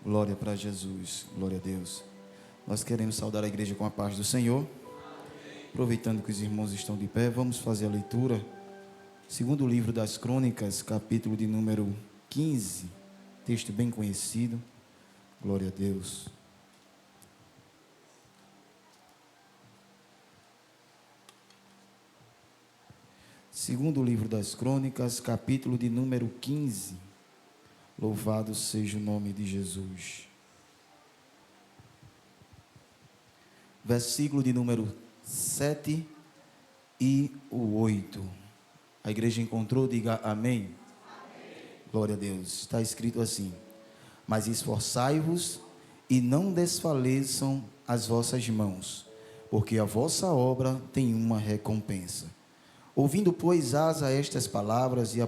Glória para Jesus, glória a Deus. Nós queremos saudar a igreja com a paz do Senhor. Aproveitando que os irmãos estão de pé, vamos fazer a leitura. Segundo livro das Crônicas, capítulo de número 15. Texto bem conhecido. Glória a Deus. Segundo livro das Crônicas, capítulo de número 15. Louvado seja o nome de Jesus. Versículo de número 7 e o 8. A igreja encontrou, diga amém. Amém. Glória a Deus. Está escrito assim: mas esforçai-vos e não desfaleçam as vossas mãos, porque a vossa obra tem uma recompensa. Ouvindo, pois, Asa estas palavras e a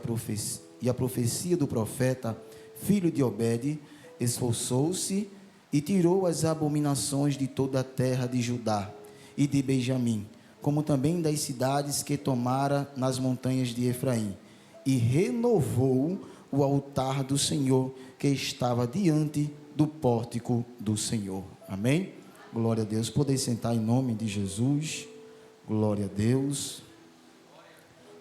profecia do profeta, filho de Obed, esforçou-se e tirou as abominações de toda a terra de Judá e de Benjamim, como também das cidades que tomara nas montanhas de Efraim, e renovou o altar do Senhor que estava diante do pórtico do Senhor. Amém? Glória a Deus. Podem sentar em nome de Jesus. Glória a Deus.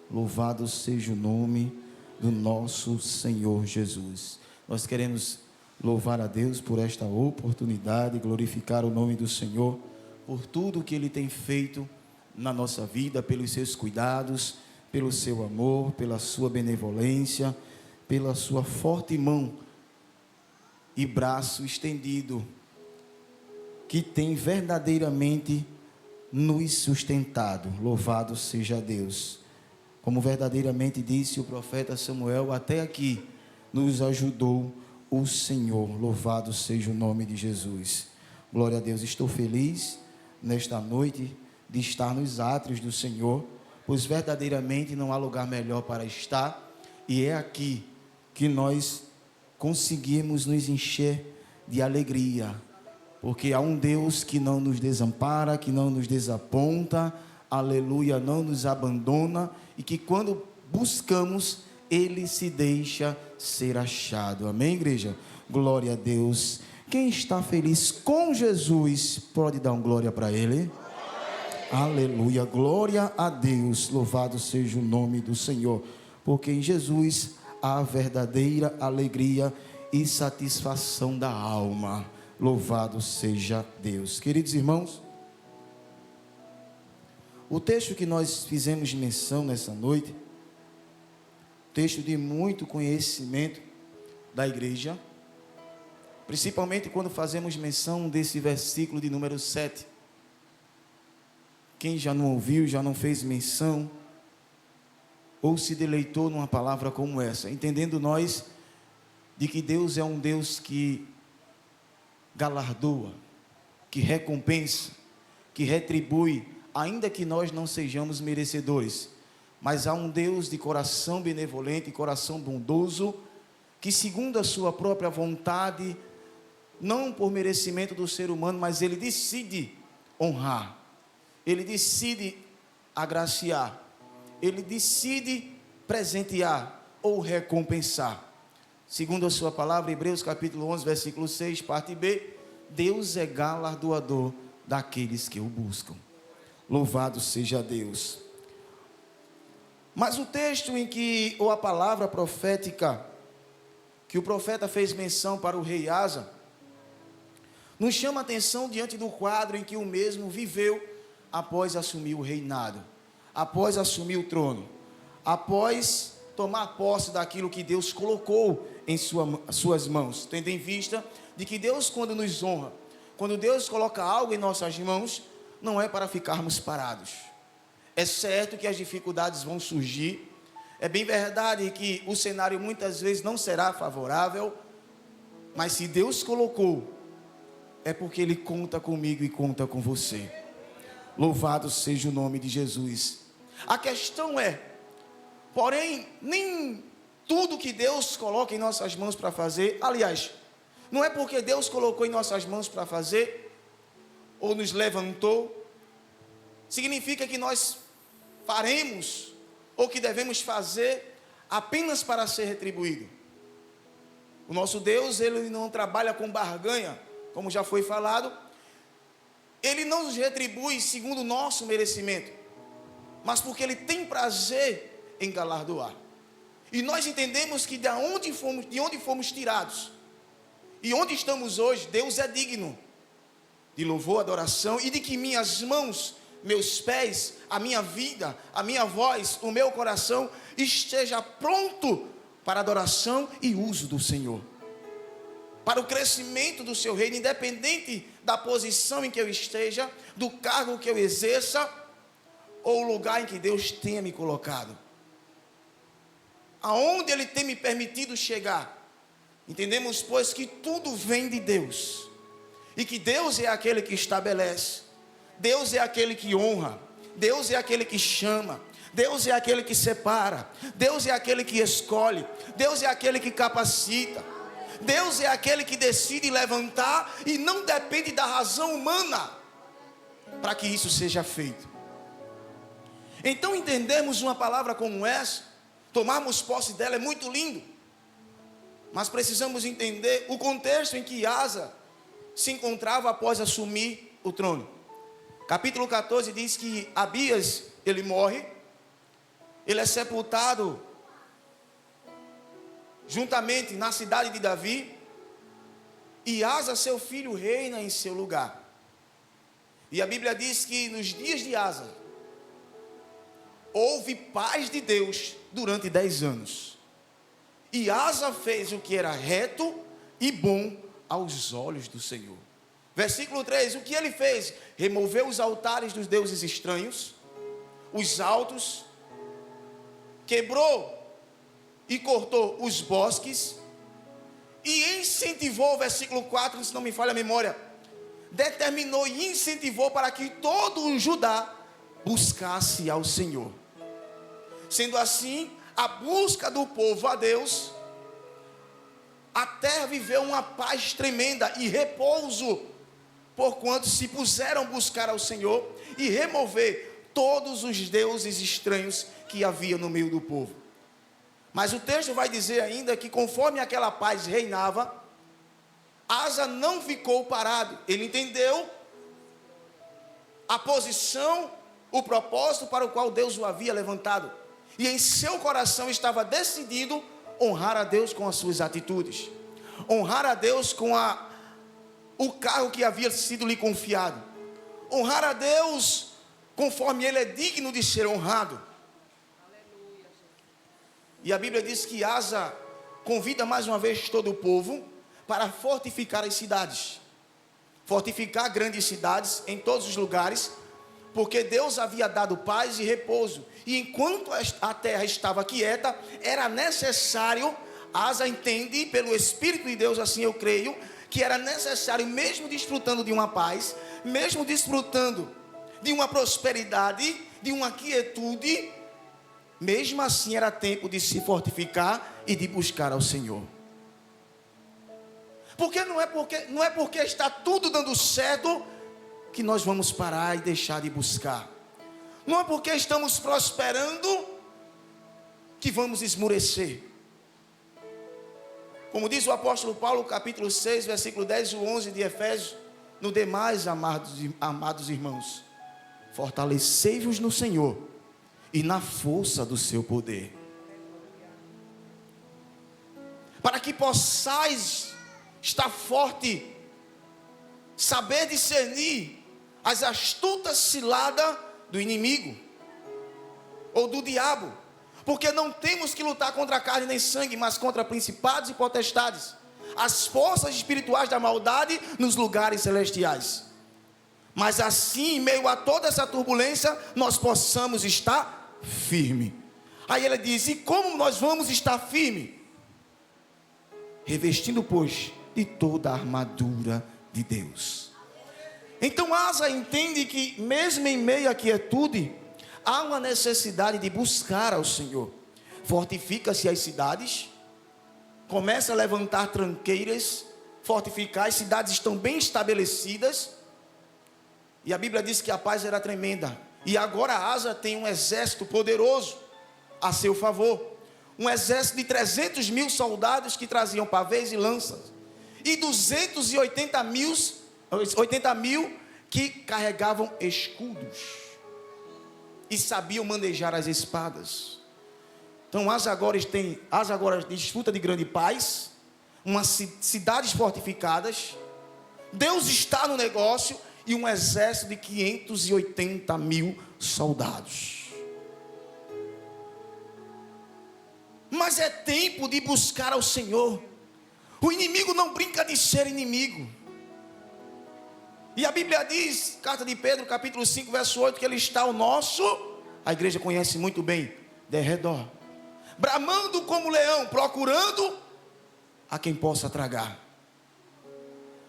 Louvado seja o nome do nosso Senhor Jesus. Nós queremos louvar a Deus por esta oportunidade, glorificar o nome do Senhor, por tudo que Ele tem feito na nossa vida, pelos seus cuidados, pelo seu amor, pela sua benevolência, pela sua forte mão e braço estendido, que tem verdadeiramente nos sustentado. Louvado seja Deus. Como verdadeiramente disse o profeta Samuel, até aqui nos ajudou o Senhor. Louvado seja o nome de Jesus. Glória a Deus. Estou feliz nesta noite de estar nos átrios do Senhor, pois verdadeiramente não há lugar melhor para estar, e é aqui que nós conseguimos nos encher de alegria, porque há um Deus que não nos desampara, que não nos desaponta, aleluia, não nos abandona, e que quando buscamos, Ele se deixa ser achado. Amém, igreja? Glória a Deus. Quem está feliz com Jesus, pode dar uma glória para Ele. Aleluia, glória a Deus. Louvado seja o nome do Senhor, porque em Jesus há verdadeira alegria e satisfação da alma. Louvado seja Deus. Queridos irmãos, o texto que nós fizemos menção nessa noite, texto de muito conhecimento da igreja, principalmente quando fazemos menção desse versículo de número 7. Quem já não ouviu, já não fez menção, ou se deleitou numa palavra como essa, entendendo nós de que Deus é um Deus que galardoa, que recompensa, que retribui, ainda que nós não sejamos merecedores, mas há um Deus de coração benevolente, coração bondoso, que segundo a sua própria vontade, não por merecimento do ser humano, mas Ele decide honrar, Ele decide agraciar, Ele decide presentear ou recompensar. Segundo a sua palavra, Hebreus capítulo 11, versículo 6, parte B, Deus é galardoador daqueles que o buscam. Louvado seja Deus. Mas o texto em que, ou a palavra profética, que o profeta fez menção para o rei Asa, nos chama a atenção diante do quadro em que o mesmo viveu após assumir o reinado, após assumir o trono, após tomar posse daquilo que Deus colocou em suas mãos, tendo em vista de que Deus, quando nos honra, quando Deus coloca algo em nossas mãos, não é para ficarmos parados. É certo que as dificuldades vão surgir, é bem verdade que o cenário muitas vezes não será favorável, mas se Deus colocou, é porque Ele conta comigo e conta com você. Louvado seja o nome de Jesus. A questão é, porém, nem tudo que Deus coloca em nossas mãos para fazer, aliás, não é porque Deus colocou em nossas mãos para fazer, ou nos levantou, significa que nós faremos, ou que devemos fazer, apenas para ser retribuído. O nosso Deus, ele não trabalha com barganha, como já foi falado. Ele não nos retribui segundo o nosso merecimento, mas porque ele tem prazer em galardoar. E nós entendemos que de onde fomos tirados e onde estamos hoje, Deus é digno de louvor, adoração, e de que minhas mãos, meus pés, a minha vida, a minha voz, o meu coração esteja pronto para adoração e uso do Senhor, para o crescimento do seu reino, independente da posição em que eu esteja, do cargo que eu exerça, ou o lugar em que Deus tenha me colocado, aonde Ele tem me permitido chegar. Entendemos, pois, que tudo vem de Deus, e que Deus é aquele que estabelece, Deus é aquele que honra, Deus é aquele que chama, Deus é aquele que separa, Deus é aquele que escolhe, Deus é aquele que capacita, Deus é aquele que decide levantar, e não depende da razão humana para que isso seja feito. Então, entendermos uma palavra como essa, tomarmos posse dela é muito lindo, mas precisamos entender o contexto em que Asa se encontrava após assumir o trono. Capítulo 14 diz que Abias, ele morre, ele é sepultado juntamente na cidade de Davi, e Asa, seu filho, reina em seu lugar. E a Bíblia diz que nos dias de Asa houve paz de Deus durante 10 anos. E Asa fez o que era reto e bom aos olhos do Senhor. Versículo 3, o que ele fez? Removeu os altares dos deuses estranhos, os altos, quebrou e cortou os bosques, e incentivou, versículo 4, se não me falha a memória, determinou e incentivou para que todo o Judá buscasse ao Senhor. Sendo assim, a busca do povo a Deus, a terra viveu uma paz tremenda e repouso, porquanto se puseram a buscar ao Senhor e remover todos os deuses estranhos que havia no meio do povo. Mas o texto vai dizer ainda que conforme aquela paz reinava, Asa não ficou parado. Ele entendeu a posição, o propósito para o qual Deus o havia levantado, e em seu coração estava decidido honrar a Deus com as suas atitudes, honrar a Deus com o cargo que havia sido lhe confiado, honrar a Deus conforme Ele é digno de ser honrado. E a Bíblia diz que Asa convida mais uma vez todo o povo para fortificar as cidades, fortificar grandes cidades em todos os lugares, porque Deus havia dado paz e repouso, e enquanto a terra estava quieta, era necessário, Asa entende pelo Espírito de Deus, assim eu creio, que era necessário, mesmo desfrutando de uma paz, mesmo desfrutando de uma prosperidade, de uma quietude, mesmo assim era tempo de se fortificar e de buscar ao Senhor. Porque não é porque está tudo dando certo que nós vamos parar e deixar de buscar. Não é porque estamos prosperando que vamos esmorecer. Como diz o apóstolo Paulo, capítulo 6, versículo 10 e 11 de Efésios: no demais, amados irmãos, fortalecei-vos no Senhor e na força do seu poder, para que possais estar forte, saber discernir as astutas ciladas do inimigo ou do diabo, porque não temos que lutar contra carne nem sangue, mas contra principados e potestades, as forças espirituais da maldade nos lugares celestiais. Mas assim, em meio a toda essa turbulência, nós possamos estar firme. Aí ele diz: e como nós vamos estar firme? Revestindo, pois, de toda a armadura de Deus. Então Asa entende que mesmo em meio à quietude, há uma necessidade de buscar ao Senhor. Fortifica-se as cidades, começa a levantar tranqueiras, fortificar, as cidades estão bem estabelecidas, e a Bíblia diz que a paz era tremenda, e agora Asa tem um exército poderoso a seu favor. um exército de 300 mil soldados que traziam pavês e lanças, e 280 mil que carregavam escudos e sabiam manejar as espadas. Então Asa agora desfruta de grande paz, cidades fortificadas, Deus está no negócio e um exército de 580 mil soldados. Mas é tempo de buscar ao Senhor. O inimigo não brinca de ser inimigo. E a Bíblia diz, carta de Pedro, capítulo 5, verso 8, que ele está ao nosso, a igreja conhece muito bem, derredor, bramando como leão, procurando a quem possa tragar.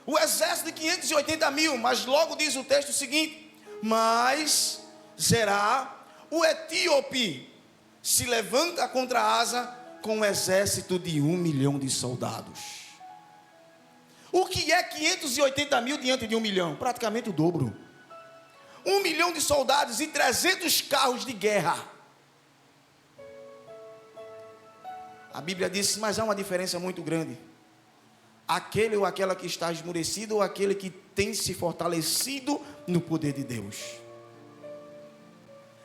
O exército de 580 mil, mas logo diz o texto seguinte: mas Zerá, o etíope, se levanta contra Asa com um exército de 1 milhão de soldados. O que é 580 mil diante de 1 milhão? Praticamente o dobro. 1 milhão de soldados e 300 carros de guerra. A Bíblia diz, mas há uma diferença muito grande. Aquele ou aquela que está esmurecido, ou aquele que tem se fortalecido no poder de Deus.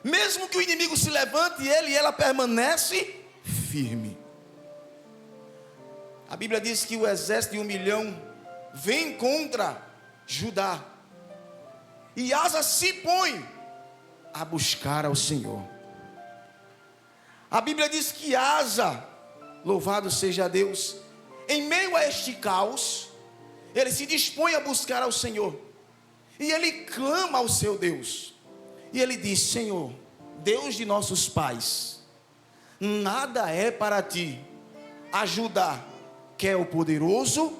Mesmo que o inimigo se levante, ele e ela permanece firme. A Bíblia diz que o exército de 1 milhão vem contra Judá, e Asa se põe a buscar ao Senhor. A Bíblia diz que Asa, louvado seja Deus, em meio a este caos, ele se dispõe a buscar ao Senhor, e ele clama ao seu Deus, e ele diz: Senhor, Deus de nossos pais, nada é para ti ajudar, quer o poderoso,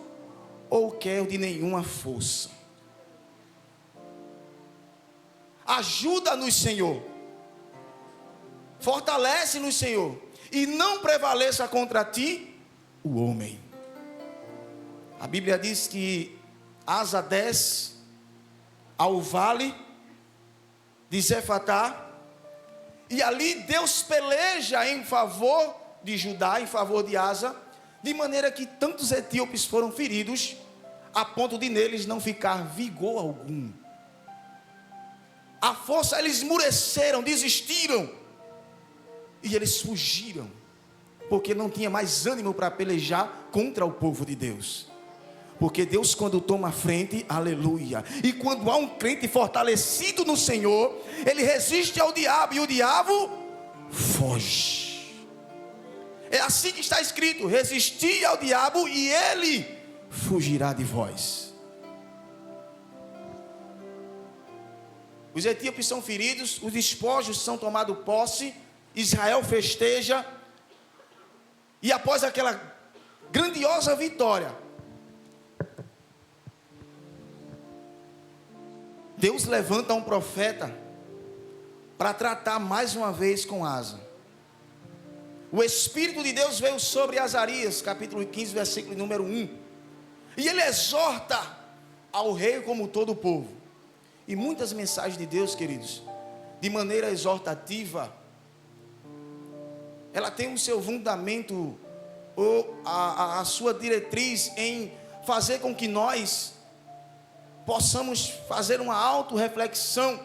ou quer o de nenhuma força. Ajuda-nos, Senhor, fortalece-nos, Senhor, e não prevaleça contra ti o homem. A Bíblia diz que Asa desce ao vale de Zefatá, e ali Deus peleja em favor de Judá, em favor de Asa, de maneira que tantos etíopes foram feridos, a ponto de neles não ficar vigor algum. A força, eles esmureceram, desistiram, e eles fugiram, porque não tinha mais ânimo para pelejar contra o povo de Deus. Porque Deus, quando toma a frente, aleluia, e quando há um crente fortalecido no Senhor, ele resiste ao diabo, e o diabo foge. É assim que está escrito: resisti ao diabo e ele fugirá de vós. Os etíopes são feridos, os despojos são tomados posse, Israel festeja, e após aquela grandiosa vitória, Deus levanta um profeta para tratar mais uma vez com Asa. O Espírito de Deus veio sobre Azarias, capítulo 15, versículo número 1. E ele exorta ao rei como todo o povo. E muitas mensagens de Deus, queridos, de maneira exortativa, ela tem o seu fundamento, ou a sua diretriz em fazer com que nós possamos fazer uma autorreflexão,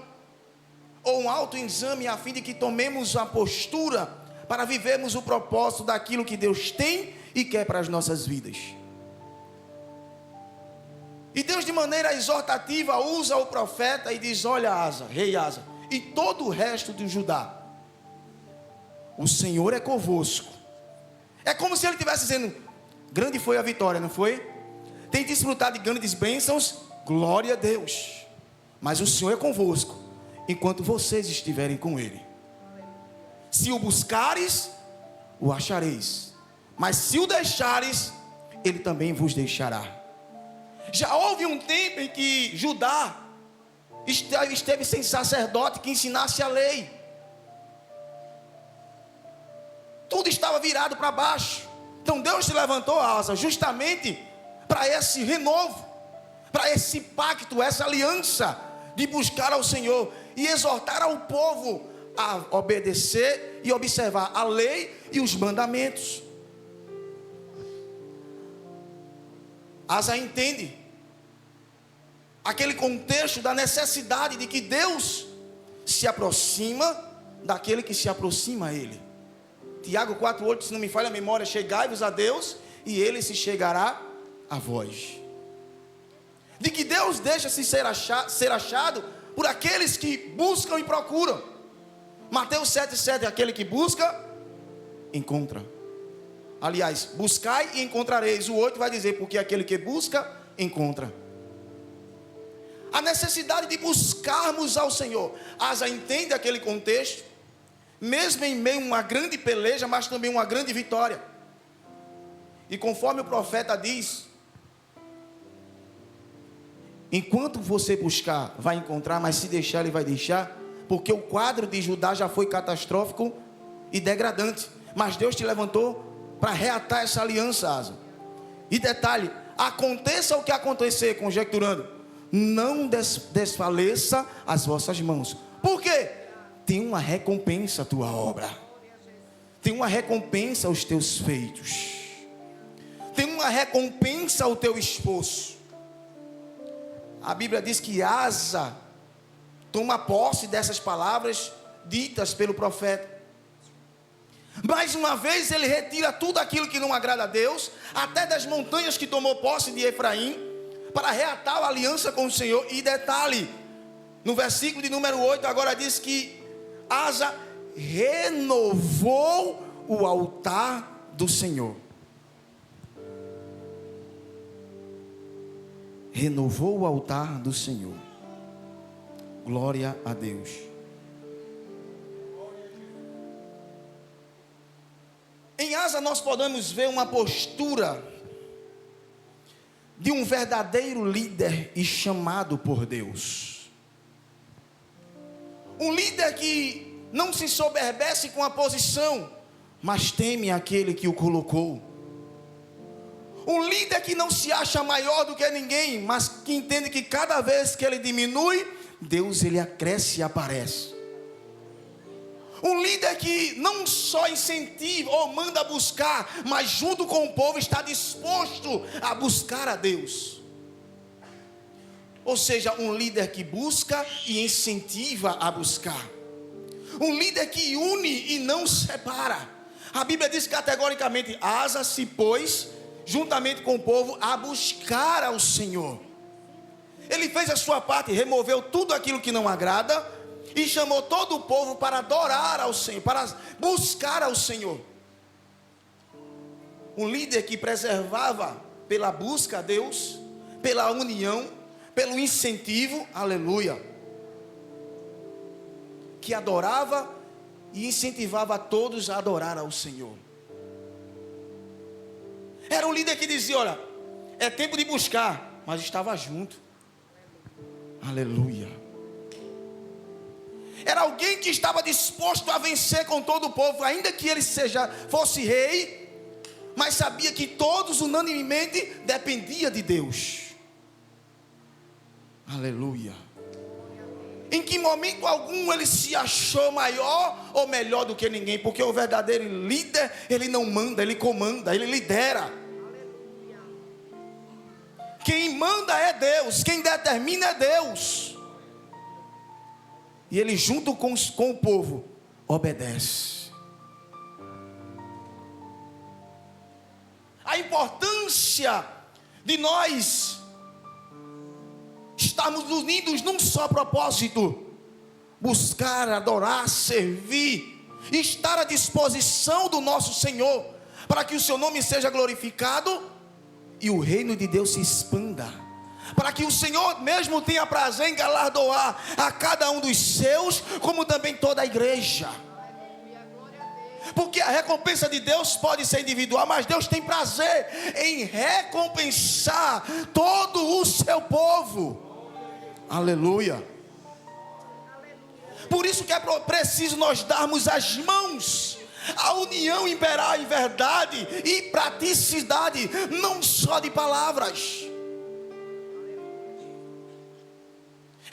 ou um autoexame, a fim de que tomemos a postura para vivermos o propósito daquilo que Deus tem e quer para as nossas vidas. E Deus, de maneira exortativa, usa o profeta e diz: olha, Asa, rei Asa, e todo o resto de Judá, o Senhor é convosco. É como se ele estivesse dizendo: grande foi a vitória, não foi? Tem desfrutado de grandes bênçãos, glória a Deus, mas o Senhor é convosco, enquanto vocês estiverem com Ele. Se o buscares, o achareis, mas se o deixares, Ele também vos deixará. Já houve um tempo em que Judá esteve sem sacerdote que ensinasse a lei. Tudo estava virado para baixo. Então Deus se levantou, Asa, justamente para esse renovo, para esse pacto, essa aliança de buscar ao Senhor e exortar ao povo a obedecer e observar a lei e os mandamentos. Asa entende aquele contexto da necessidade de que Deus se aproxima daquele que se aproxima a Ele. Tiago 4,8, se não me falha a memória, chegai-vos a Deus e Ele se chegará a vós. De que Deus deixa-se ser achado por aqueles que buscam e procuram. Mateus 7,7, aquele que busca, encontra. Aliás, buscai e encontrareis. O 8 vai dizer, porque aquele que busca, encontra. A necessidade de buscarmos ao Senhor. Asa entende aquele contexto, mesmo em meio a uma grande peleja, mas também uma grande vitória. E conforme o profeta diz, enquanto você buscar, vai encontrar, mas se deixar, ele vai deixar, porque o quadro de Judá já foi catastrófico e degradante, mas Deus te levantou para reatar essa aliança, Asa. E detalhe, aconteça o que acontecer, conjecturando, não desfaleça as vossas mãos. Por quê? Tem uma recompensa a tua obra, tem uma recompensa aos teus feitos, tem uma recompensa ao teu esforço. A Bíblia diz que Asa toma posse dessas palavras ditas pelo profeta. Mais uma vez ele retira tudo aquilo que não agrada a Deus, até das montanhas que tomou posse de Efraim, para reatar a aliança com o Senhor. E detalhe, no versículo de número 8, agora diz que Asa renovou o altar do Senhor. Renovou o altar do Senhor. Glória a Deus. Em Asa nós podemos ver uma postura de um verdadeiro líder e chamado por Deus. Um líder que não se soberbece com a posição, mas teme aquele que o colocou. Um líder que não se acha maior do que ninguém, mas que entende que cada vez que ele diminui, Deus ele acresce e aparece. Um líder que não só incentiva ou manda buscar, mas junto com o povo está disposto a buscar a Deus. Ou seja, um líder que busca e incentiva a buscar. Um líder que une e não separa. A Bíblia diz categoricamente, Asa se pôs juntamente com o povo a buscar ao Senhor. Ele fez a sua parte, removeu tudo aquilo que não agrada e chamou todo o povo para adorar ao Senhor, para buscar ao Senhor. Um líder que preservava pela busca a Deus, pela união, pelo incentivo, aleluia, que adorava e incentivava a todos a adorar ao Senhor. Era um líder que dizia, olha, é tempo de buscar, mas estava junto. Aleluia. Era alguém que estava disposto a vencer com todo o povo, ainda que ele fosse rei, mas sabia que todos unanimemente dependia de Deus. Aleluia. Em que momento algum ele se achou maior ou melhor do que ninguém? Porque o verdadeiro líder, ele não manda, ele comanda, ele lidera. Quem manda é Deus, quem determina é Deus. E ele junto com o povo obedece. A importância de nós estarmos unidos num só propósito: buscar, adorar, servir, estar à disposição do nosso Senhor, para que o seu nome seja glorificado e o reino de Deus se expanda, para que o Senhor mesmo tenha prazer em galardoar a cada um dos seus, como também toda a igreja. Porque a recompensa de Deus pode ser individual, mas Deus tem prazer em recompensar todo o seu povo. Aleluia. Por isso que é preciso nós darmos as mãos. A união imperar em verdade e praticidade, não só de palavras.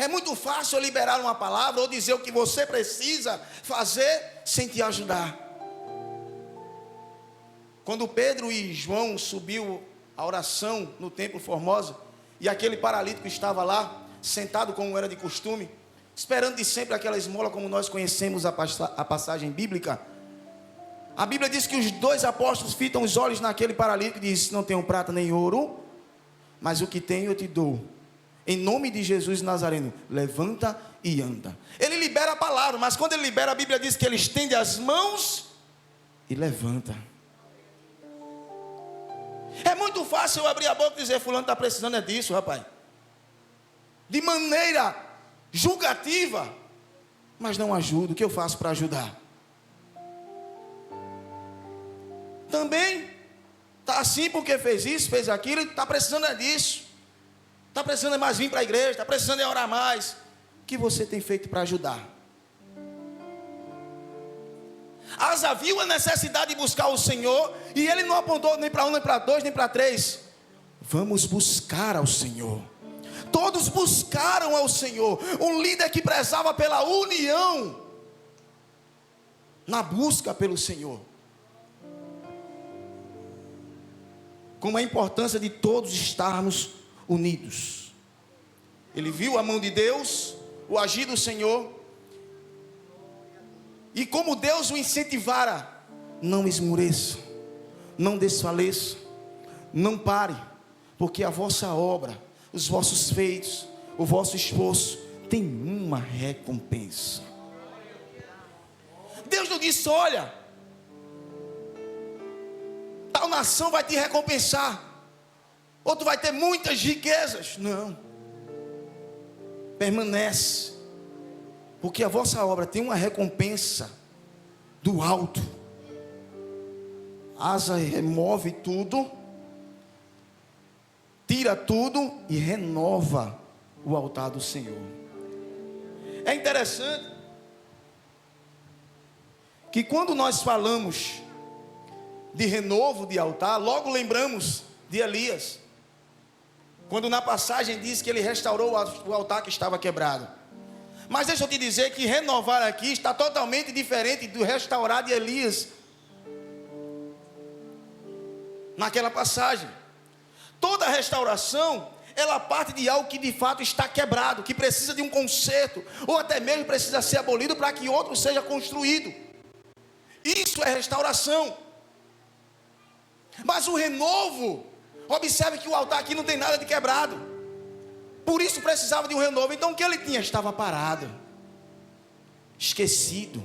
É muito fácil eu liberar uma palavra ou dizer o que você precisa fazer sem te ajudar. Quando Pedro e João subiu a oração no templo Formosa, e aquele paralítico estava lá, sentado como era de costume, esperando de sempre aquela esmola, como nós conhecemos a passagem bíblica. A Bíblia diz que os dois apóstolos fitam os olhos naquele paralítico e diz: não tenho prata nem ouro, mas o que tenho eu te dou. Em nome de Jesus Nazareno, levanta e anda. Ele libera a palavra, mas quando ele libera, a Bíblia diz que ele estende as mãos e levanta. É muito fácil eu abrir a boca e dizer: fulano está precisando disso, rapaz, de maneira julgativa, mas não ajudo. O que eu faço para ajudar? Também está assim porque fez isso, fez aquilo, está precisando disso, está precisando mais vir para a igreja, está precisando orar mais. O que você tem feito para ajudar? Asa viu a necessidade de buscar o Senhor, e ele não apontou nem para um, nem para dois, nem para três. Vamos buscar ao Senhor. Todos buscaram ao Senhor. Um líder que prezava pela união na busca pelo Senhor. Como a importância de todos estarmos unidos. Ele viu a mão de Deus, o agir do Senhor, e como Deus o incentivara: não esmoreça, não desfaleça, não pare, porque a vossa obra, os vossos feitos, o vosso esforço tem uma recompensa. Deus não disse: olha, tal nação vai te recompensar, ou tu vai ter muitas riquezas. Não, permanece, porque a vossa obra tem uma recompensa do alto. Asa remove tudo, tira tudo e renova o altar do Senhor. É interessante que quando nós falamos de renovo de altar, logo lembramos de Elias, quando na passagem diz que ele restaurou o altar que estava quebrado. Mas deixa eu te dizer que renovar aqui está totalmente diferente do restaurar de Elias naquela passagem. Toda restauração, ela parte de algo que de fato está quebrado, que precisa de um conserto, ou até mesmo precisa ser abolido para que outro seja construído. Isso é restauração. Mas o renovo, observe que o altar aqui não tem nada de quebrado, por isso precisava de um renovo. Então o que ele tinha? Estava parado, esquecido,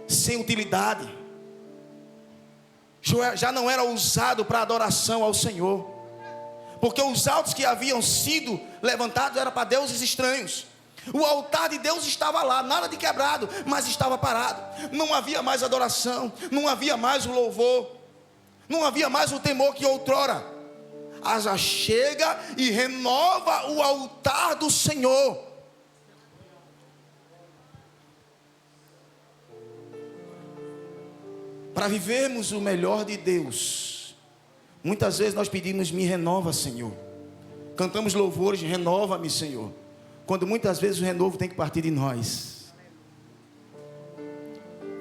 sem utilidade, já não era usado para adoração ao Senhor, porque os altos que haviam sido levantados eram para deuses estranhos. O altar de Deus estava lá, nada de quebrado, mas estava parado. Não havia mais adoração, não havia mais o louvor, não havia mais o temor que outrora. Asa chega e renova o altar do Senhor. Para vivermos o melhor de Deus, muitas vezes nós pedimos: me renova, Senhor. Cantamos louvores: renova-me, Senhor, quando muitas vezes o renovo tem que partir de nós,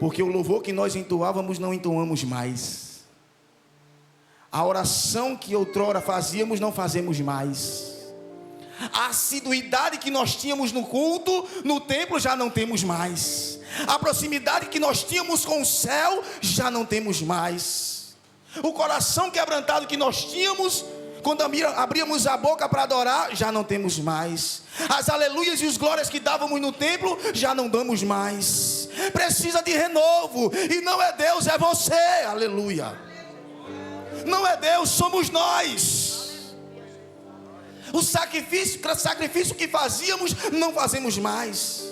porque o louvor que nós entoávamos não entoamos mais. A oração que outrora fazíamos, não fazemos mais. A assiduidade que nós tínhamos no culto, no templo, já não temos mais. A proximidade que nós tínhamos com o céu, já não temos mais. O coração quebrantado que nós tínhamos quando abríamos a boca para adorar, já não temos mais. As aleluias e os glórias que dávamos no templo, já não damos mais. Precisa de renovo, e não é Deus, é você. Aleluia. Não é Deus, somos nós. O sacrifício que fazíamos, não fazemos mais.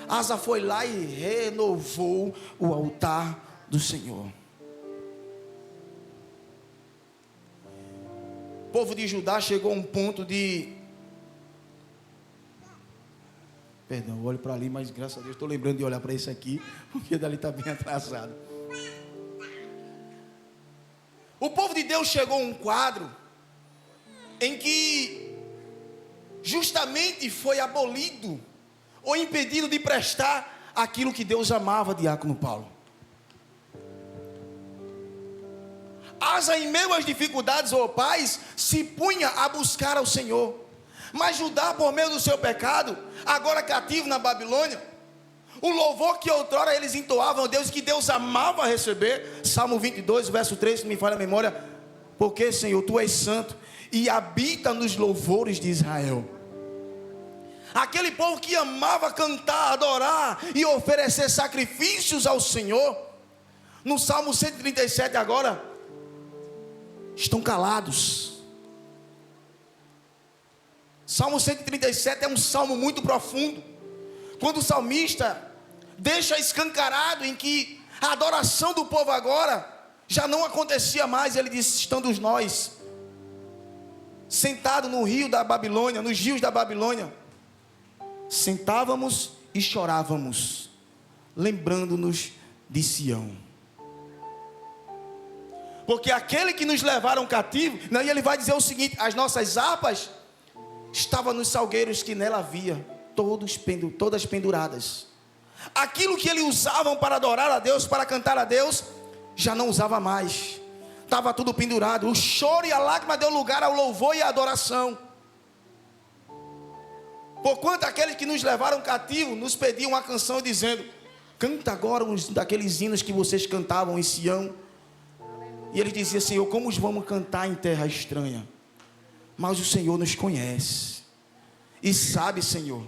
Asa foi lá e renovou o altar do Senhor. O povo de Judá chegou a um ponto de... Perdão, eu olho para ali, mas graças a Deus estou lembrando de olhar para esse aqui, porque dali está bem atrasado. O povo de Deus chegou a um quadro em que justamente foi abolido ou impedido de prestar aquilo que Deus amava, diácono Paulo. Asa, em meio às dificuldades, ó pais, se punha a buscar ao Senhor. Mas Judá, por meio do seu pecado, agora cativo na Babilônia, o louvor que outrora eles entoavam a Deus, que Deus amava receber, Salmo 22, verso 3, se me falha a memória, porque, Senhor, Tu és santo e habita nos louvores de Israel. Aquele povo que amava cantar, adorar e oferecer sacrifícios ao Senhor, no Salmo 137 agora, estão calados. Salmo 137 é um salmo muito profundo, quando o salmista deixa escancarado em que a adoração do povo agora já não acontecia mais. Ele diz: estando nós sentados no rio da Babilônia, nos rios da Babilônia, sentávamos e chorávamos, lembrando-nos de Sião. Porque aquele que nos levaram cativo, e ele vai dizer o seguinte: as nossas harpas estavam nos salgueiros que nela havia, todas penduradas. Aquilo que eles usavam para adorar a Deus, para cantar a Deus, já não usava mais, estava tudo pendurado. O choro e a lágrima deu lugar ao louvor e à adoração. Porquanto aqueles que nos levaram cativo nos pediam uma canção dizendo: canta agora uns daqueles hinos que vocês cantavam em Sião. E ele dizia: Senhor, como vamos cantar em terra estranha? Mas o Senhor nos conhece e sabe, Senhor,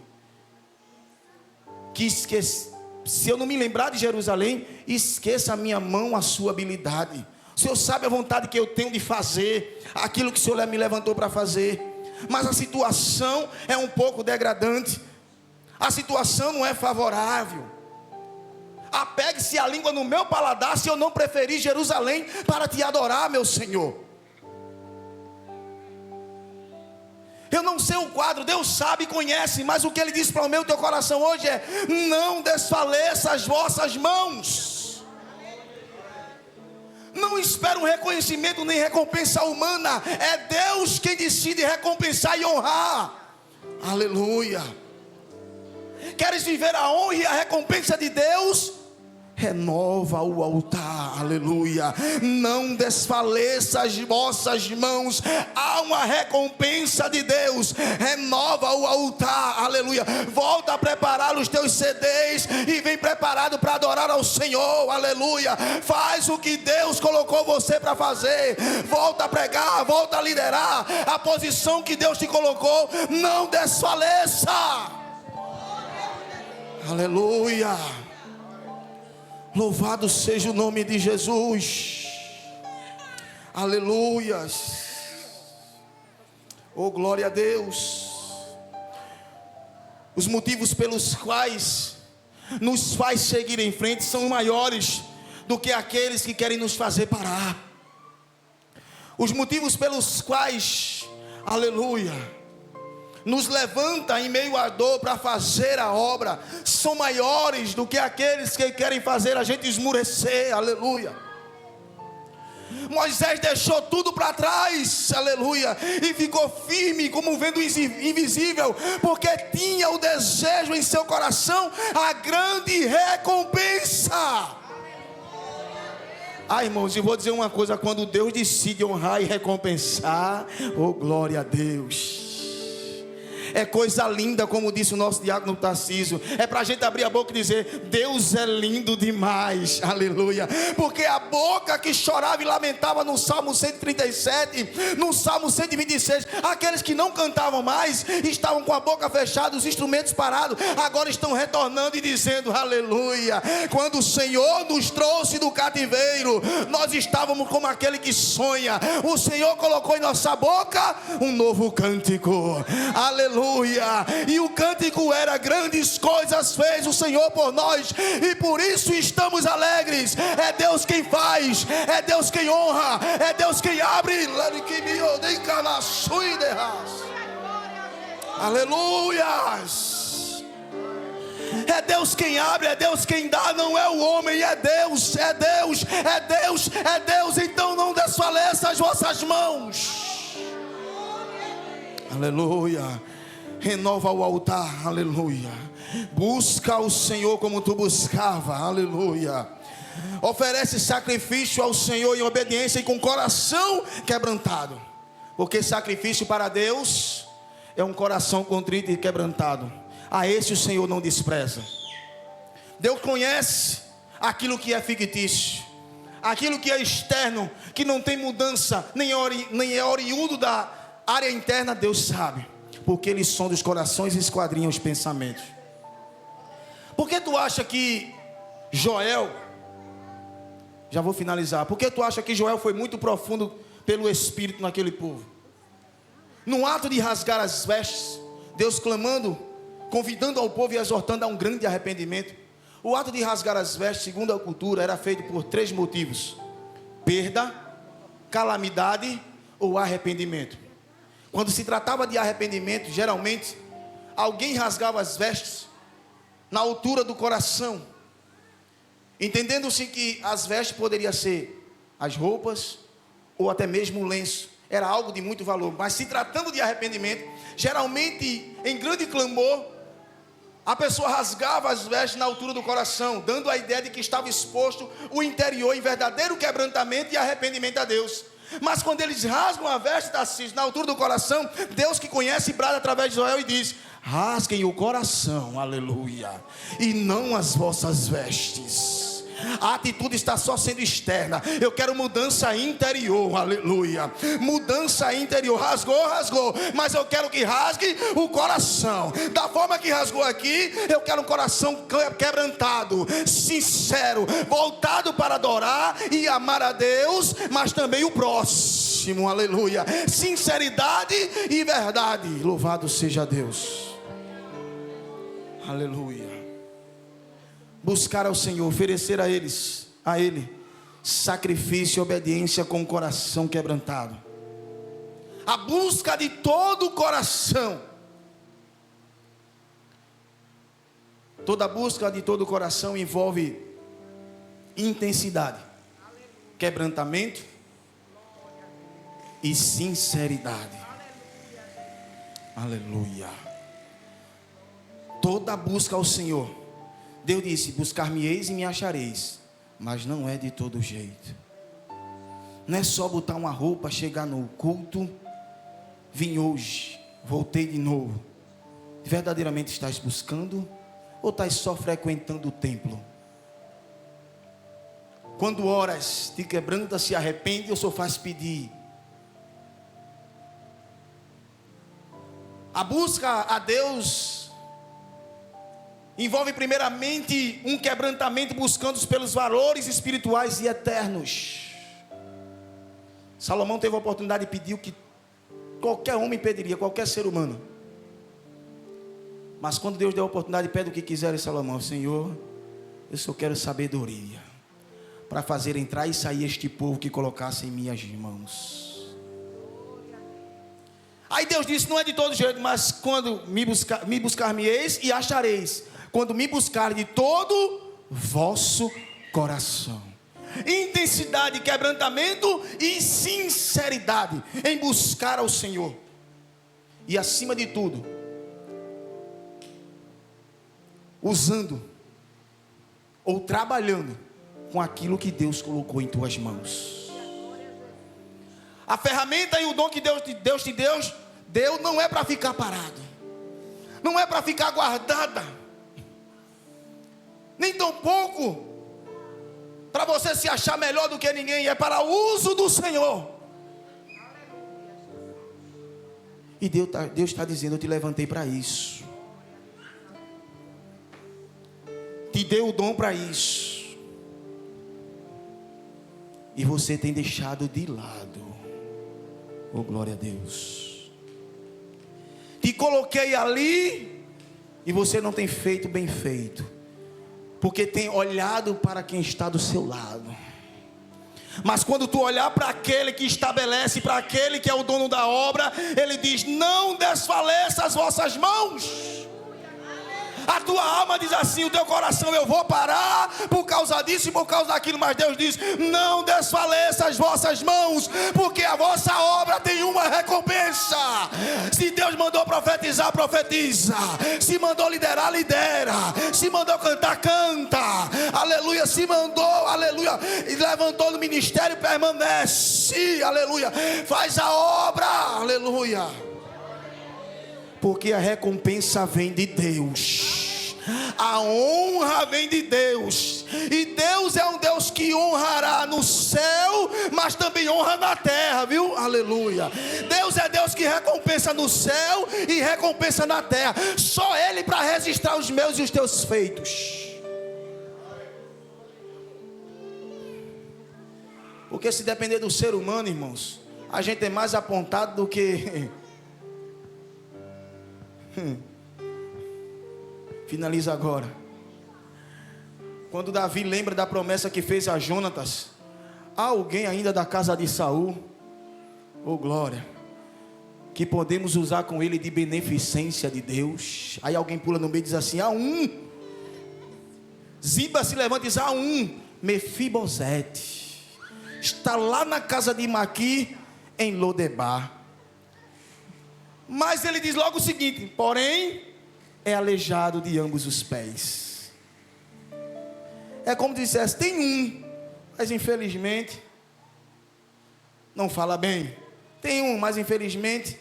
que se eu não me lembrar de Jerusalém, esqueça a minha mão, a sua habilidade. O Senhor sabe a vontade que eu tenho de fazer aquilo que o Senhor me levantou para fazer. Mas a situação é um pouco degradante, a situação não é favorável. Apegue-se a língua no meu paladar se eu não preferir Jerusalém para te adorar, meu Senhor. Eu não sei o quadro, Deus sabe e conhece, mas o que Ele diz para o meu e teu coração hoje é: não desfaleça as vossas mãos. Não espera um reconhecimento nem recompensa humana, é Deus quem decide recompensar e honrar. Aleluia. Queres viver a honra e a recompensa de Deus? Renova o altar, aleluia. Não desfaleça as vossas mãos, há uma recompensa de Deus. Renova o altar, aleluia. Volta a preparar os teus CDs e vem preparado para adorar ao Senhor, aleluia. Faz o que Deus colocou você para fazer. Volta a pregar, volta a liderar a posição que Deus te colocou. Não desfaleça, aleluia. Louvado seja o nome de Jesus. Aleluias. Oh, glória a Deus. Os motivos pelos quais nos faz seguir em frente são maiores do que aqueles que querem nos fazer parar. Os motivos pelos quais, aleluia, nos levanta em meio à dor para fazer a obra, são maiores do que aqueles que querem fazer a gente esmurecer, aleluia. Moisés deixou tudo para trás, aleluia, e ficou firme como vendo invisível, porque tinha o desejo em seu coração, a grande recompensa. Irmãos, eu vou dizer uma coisa: quando Deus decide honrar e recompensar, oh glória a Deus, é coisa linda, como disse o nosso diácono Tarcísio. É para a gente abrir a boca e dizer: Deus é lindo demais, aleluia. Porque a boca que chorava e lamentava no Salmo 137, no Salmo 126, aqueles que não cantavam mais, estavam com a boca fechada, os instrumentos parados, agora estão retornando e dizendo: aleluia. Quando o Senhor nos trouxe do cativeiro, nós estávamos como aquele que sonha. O Senhor colocou em nossa boca um novo cântico, aleluia. E o cântico era: grandes coisas fez o Senhor por nós, e por isso estamos alegres. É Deus quem faz, é Deus quem honra, é Deus quem abre. Aleluias. É Deus quem abre, é Deus quem dá, não é o homem, é Deus, é Deus, é Deus, é Deus. Então não desfaleça as vossas mãos. aleluia. Renova o altar, aleluia. Busca o Senhor como tu buscava, aleluia. Oferece sacrifício ao Senhor em obediência e com coração quebrantado, porque sacrifício para Deus é um coração contrito e quebrantado. A esse o Senhor não despreza. Deus conhece aquilo que é fictício, aquilo que é externo, que não tem mudança, nem é oriundo da área interna. Deus sabe, porque Ele sonda os corações e esquadrinha os pensamentos. Por que tu acha que Joel, já vou finalizar, por que tu acha que Joel foi muito profundo pelo Espírito naquele povo? No ato de rasgar as vestes, Deus clamando, convidando ao povo e exortando a um grande arrependimento. O ato de rasgar as vestes, segundo a cultura, era feito por 3 motivos: perda, calamidade ou arrependimento. Quando se tratava de arrependimento, geralmente alguém rasgava as vestes na altura do coração, entendendo-se que as vestes poderiam ser as roupas ou até mesmo o lenço. Era algo de muito valor. Mas se tratando de arrependimento, geralmente em grande clamor, a pessoa rasgava as vestes na altura do coração, dando a ideia de que estava exposto o interior em verdadeiro quebrantamento e arrependimento a Deus. Mas quando eles rasgam a veste na altura do coração, Deus que conhece brada através de Joel e diz: rasguem o coração, aleluia, e não as vossas vestes. A atitude está só sendo externa. Eu quero mudança interior, aleluia. Mudança interior. Rasgou, mas eu quero que rasgue o coração. Da forma que rasgou aqui, eu quero um coração quebrantado, sincero, voltado para adorar e amar a Deus, mas também o próximo, aleluia. Sinceridade e verdade. Louvado seja Deus, aleluia. Buscar ao Senhor, oferecer a Ele sacrifício e obediência com o coração quebrantado. A busca de todo o coração. Toda busca de todo o coração envolve intensidade, quebrantamento e sinceridade. Aleluia. Toda busca ao Senhor. Deus disse: buscar-me-eis e me achareis. Mas não é de todo jeito. Não é só botar uma roupa, chegar no culto, vim hoje, voltei de novo. Verdadeiramente estás buscando? Ou estás só frequentando o templo? Quando oras, te quebranta, se arrepende, ou só faz pedir? A busca a Deus envolve primeiramente um quebrantamento buscando pelos valores espirituais e eternos. Salomão teve a oportunidade de pedir o que qualquer homem pediria, qualquer ser humano. Mas quando Deus deu a oportunidade, pede o que quiser. Salomão: Senhor, eu só quero sabedoria para fazer entrar e sair este povo que colocasse em minhas mãos. Aí Deus disse: não é de todo jeito, mas quando me buscar-me-eis e achareis, quando me buscar de todo vosso coração. Intensidade, quebrantamento e sinceridade em buscar ao Senhor. E acima de tudo, usando ou trabalhando com aquilo que Deus colocou em tuas mãos. A ferramenta e o dom que Deus te deu não é para ficar parado, não é para ficar guardada, nem tampouco para você se achar melhor do que ninguém. É para o uso do Senhor. E Deus está dizendo: eu te levantei para isso, te dei o dom para isso, e você tem deixado de lado. Oh, glória a Deus. Te coloquei ali e você não tem feito bem feito, porque tem olhado para quem está do seu lado. Mas quando tu olhar para aquele que estabelece, para aquele que é o dono da obra, ele diz: não desfaleça as vossas mãos. A tua alma diz assim, o teu coração: eu vou parar por causa disso e por causa daquilo. Mas Deus diz: não desfaleça as vossas mãos, porque a vossa obra tem uma recompensa. Se Deus mandou profetizar, profetiza. Se mandou liderar, lidera. Se mandou cantar, canta. Aleluia. Se mandou, aleluia, e levantou no ministério, permanece. Aleluia. Faz a obra. Aleluia. Porque a recompensa vem de Deus, a honra vem de Deus, e Deus é um Deus que honrará no céu, mas também honra na terra, viu? Aleluia. Deus é Deus que recompensa no céu e recompensa na terra. Só Ele para registrar os meus e os teus feitos. Porque se depender do ser humano, irmãos, a gente é mais apontado do que... Finaliza agora. Quando Davi lembra da promessa que fez a Jonatas: há alguém ainda da casa de Saul, oh glória, que podemos usar com ele de beneficência de Deus. Aí alguém pula no meio e diz assim: há um. Ziba se levanta e diz: há um Mefibosete, está lá na casa de Maqui, em Lodebar. Mas ele diz logo o seguinte: porém, é aleijado de ambos os pés. É como se dissesse: tem um, mas infelizmente não fala bem. Tem um, mas infelizmente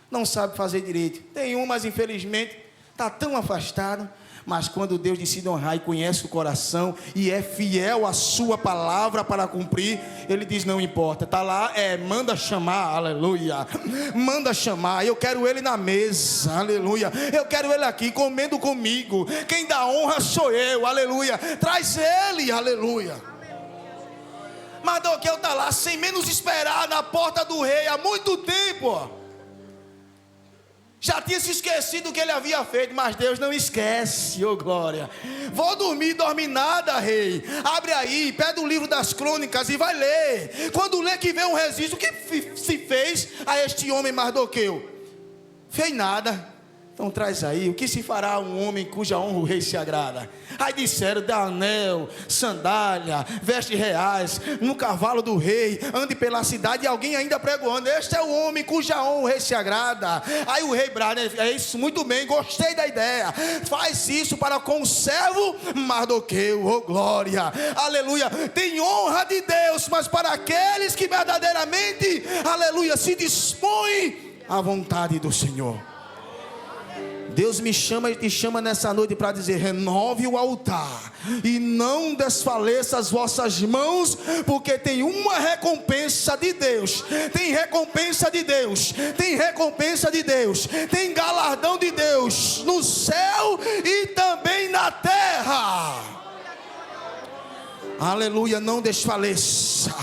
não sabe fazer direito. Tem um, mas infelizmente está tão afastado. Mas quando Deus decide honrar e conhece o coração e é fiel à sua palavra para cumprir, Ele diz: não importa, está lá, manda chamar, aleluia, manda chamar, eu quero ele na mesa, aleluia, eu quero ele aqui comendo comigo, quem dá honra sou eu, aleluia, traz ele, aleluia. Mardoqueu está lá sem menos esperar na porta do rei há muito tempo, ó. Já tinha se esquecido do que ele havia feito, mas Deus não esquece, oh glória. Vou dormir, dorme nada, rei. Abre aí, pega o livro das crônicas e vai ler. Quando lê que vê um registro, o que se fez a este homem Mardoqueu? Fez nada. Então traz aí, o que se fará a um homem cuja honra o rei se agrada? Aí disseram: dá anel, sandália, vestes reais, no cavalo do rei, ande pela cidade. E alguém ainda pregoando: este é o homem cuja honra o rei se agrada. Aí o rei brada: é isso, muito bem, gostei da ideia. Faz isso para com o servo Mardoqueu, oh glória, aleluia. Tem honra de Deus, mas para aqueles que verdadeiramente, aleluia, se dispõem à vontade do Senhor. Deus me chama e te chama nessa noite para dizer: renove o altar e não desfaleça as vossas mãos, porque tem uma recompensa de Deus. Tem recompensa de Deus, tem recompensa de Deus, tem galardão de Deus no céu e também na terra. Aleluia, não desfaleça,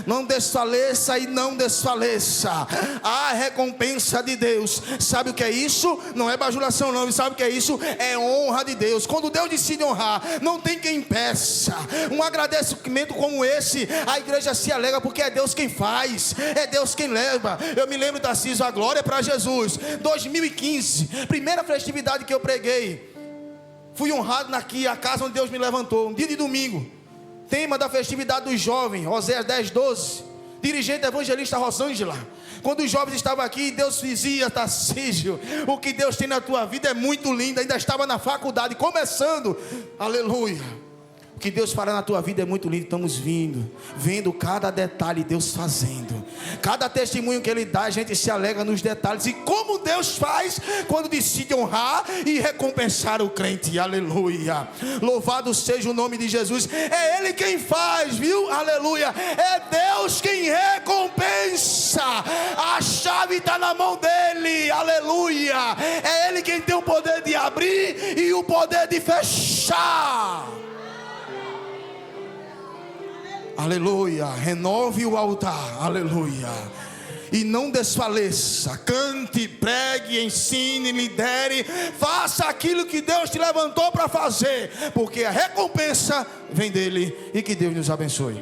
não desfaleça e não desfaleça. A recompensa de Deus, sabe o que é isso? Não é bajulação não, sabe o que é isso? É honra de Deus. Quando Deus decide honrar, não tem quem impeça. Um agradecimento como esse, a igreja se alegra, porque é Deus quem faz, é Deus quem leva. Eu me lembro, Tarcísio, a glória para Jesus, 2015, primeira festividade que eu preguei, fui honrado aqui, a casa onde Deus me levantou, um dia de domingo. Tema da festividade dos jovens, Oséias 10:12. Dirigente evangelista Rosângela. Quando os jovens estavam aqui, Deus dizia: Tarcísio, o que Deus tem na tua vida é muito lindo. Ainda estava na faculdade, começando, aleluia. O que Deus fará na tua vida é muito lindo. Estamos vendo cada detalhe Deus fazendo. Cada testemunho que Ele dá, a gente se alegra nos detalhes. E como Deus faz quando decide honrar e recompensar o crente, aleluia. Louvado seja o nome de Jesus. É Ele quem faz, viu? Aleluia. É Deus quem recompensa. A chave está na mão dEle, aleluia. É Ele quem tem o poder de abrir e o poder de fechar. Aleluia, renove o altar, aleluia, e não desfaleça, cante, pregue, ensine, lidere, faça aquilo que Deus te levantou para fazer, porque a recompensa vem dEle, e que Deus nos abençoe.